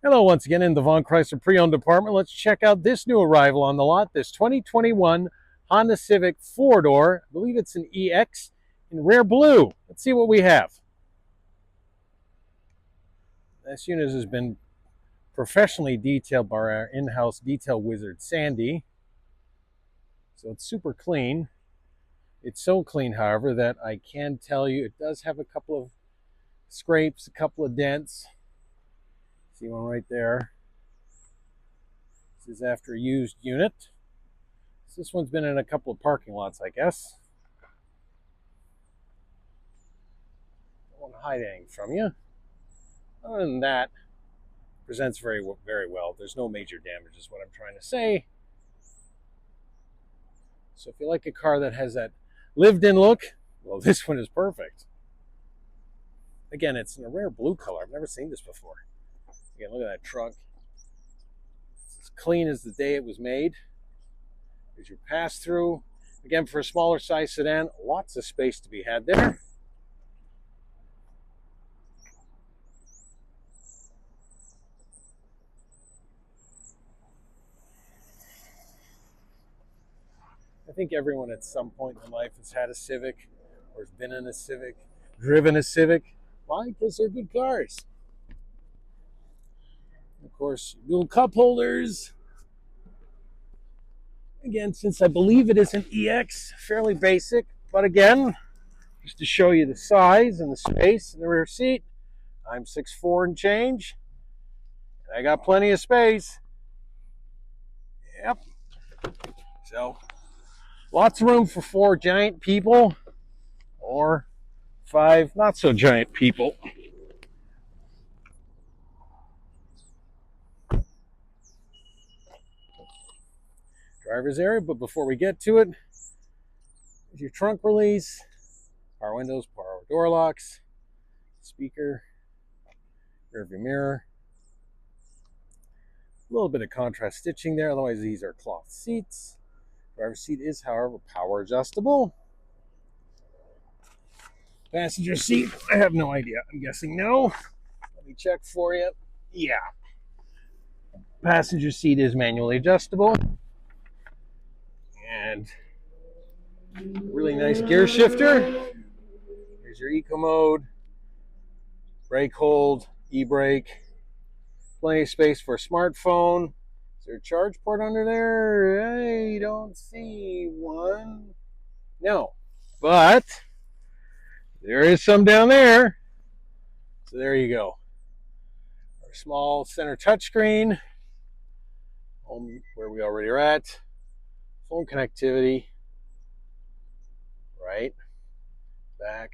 Hello once again in the Vaughan Chrysler pre-owned department. Let's check out this new arrival on the lot, this 2021 Honda Civic 4-door. I believe it's an EX in rare blue. Let's see what we have. This unit has been professionally detailed by our in-house detail wizard, Sandy. So it's super clean. It's so clean, however, that I can tell you it does have a couple of scrapes, a couple of dents. See one right there. This is after a used unit. So this one's been in a couple of parking lots, I guess. Don't want to hide anything from you. Other than that, presents very well. There's no major damage is what I'm trying to say. So if you like a car that has that lived-in look, well, this one is perfect. Again, it's in a rare blue color. I've never seen this before. Again, look at that trunk. It's as clean as the day it was made. There's your pass-through. Again, for a smaller size sedan, lots of space to be had there. I think everyone at some point in life has had a Civic or has been in a Civic, driven a Civic. Why? Because they're good cars. Of course, dual cup holders. Again, since I believe it is an EX, fairly basic. But again, just to show you the size and the space in the rear seat, I'm 6'4" and change. And I got plenty of space. Yep. So, lots of room for 4 giant people or 5 not so giant people. Driver's area, but before we get to it, there's your trunk release, power windows, power door locks, speaker, rear view mirror. A little bit of contrast stitching there, otherwise these are cloth seats. Driver's seat is, however, power adjustable. Passenger seat, I have no idea. I'm guessing no. Let me check for you. Yeah. Passenger seat is manually adjustable. And really nice gear shifter. Here's your eco mode, brake hold, e-brake. Plenty of space for a smartphone. Is there a charge port under there? I don't see one. No, but there is some down there. So there you go. Our small center touchscreen. Home where we already are at. Phone connectivity. Right. Back.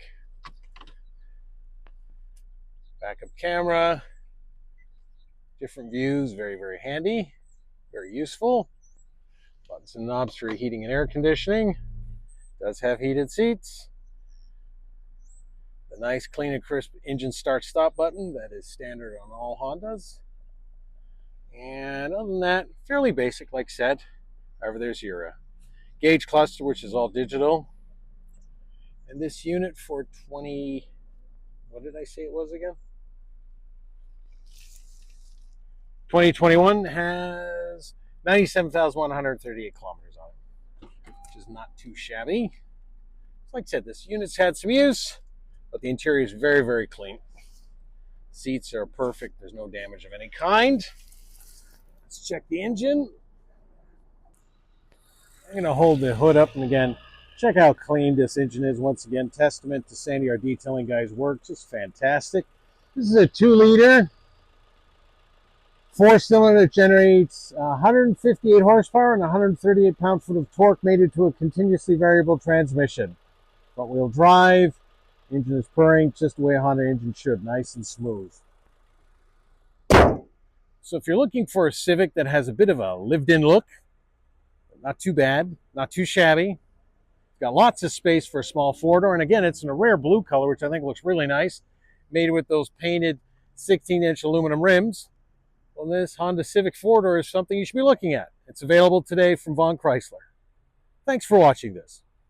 Backup camera. Different views. Very handy. Very useful. Buttons and knobs for heating and air conditioning. Does have heated seats. The nice, clean and crisp engine start-stop button that is standard on all Hondas. And other than that, fairly basic, like I said. However, there's your gauge cluster, which is all digital. And this unit for what did I say it was again? 2021 has 97,138 kilometers on it, which is not too shabby. Like I said, this unit's had some use, but the interior is very clean. Seats are perfect. There's no damage of any kind. Let's check the engine. I'm going to hold the hood up, and again, check how clean this engine is. Once again, testament to Sandy, our detailing guy's work. Just fantastic. This is a 2-liter 4-cylinder that generates 158 horsepower and 138 pound-foot of torque, mated to a continuously variable transmission. Front-wheel drive. Engine is purring just the way a Honda engine should, nice and smooth. So if you're looking for a Civic that has a bit of a lived-in look, not too bad, not too shabby. It's got lots of space for a small 4-door, and again, it's in a rare blue color, which I think looks really nice, made with those painted 16-inch aluminum rims. Well, this Honda Civic 4-door is something you should be looking at. It's available today from Vaughan Chrysler. Thanks for watching this.